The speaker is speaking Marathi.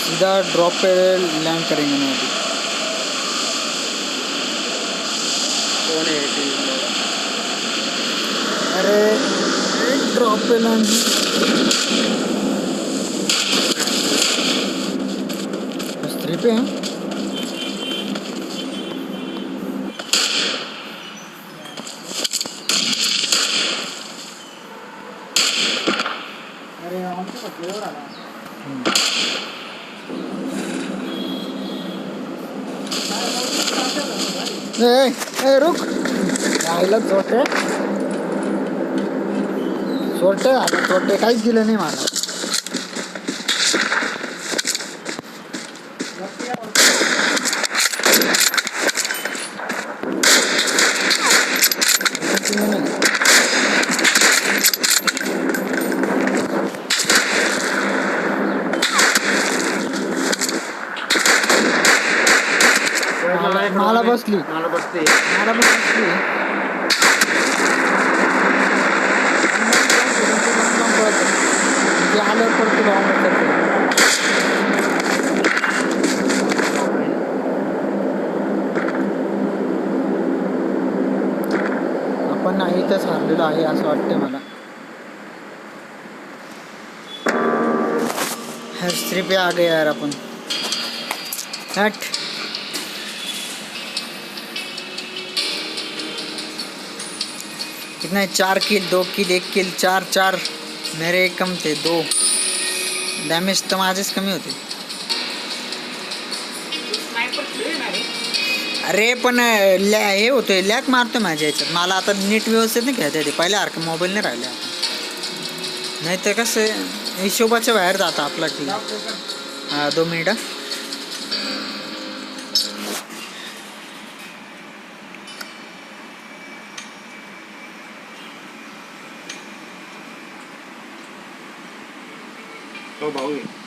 सीधा ड्रॉप पे लैंड करेंगे ना अभी। कौन है अरे ड्रॉप पे लैंड बस 3 पे हैं। ए रुक राहिलं चोटे चोटे आता चोटे काहीच दिलं नाही मला। मला बसली मला बसते मला पण बसली। म्हणजे आल्यावर परत तुला ऑनलाईन करते। आपण नाही तर हारलेलो आहे असं वाटतंय मला। हर पे आ गए यार अपन। हट कितना है 4 किल 2 किल 1 किल 4 4 मेरे कम थे 2 डॅमेज तर माझेच कमी होते। अरे पण हे होतोय लॅक मारतोय माझ्या याच्यात मला आता नीट व्यवस्थित नाही खेळता येते पहिल्यासारखं मोबाईल नाही राहिले आता नाही तर कसं हिशोबाच्या बाहेर जाता आपला टीम। हां 2 मिनिटं तो भाऊ आहे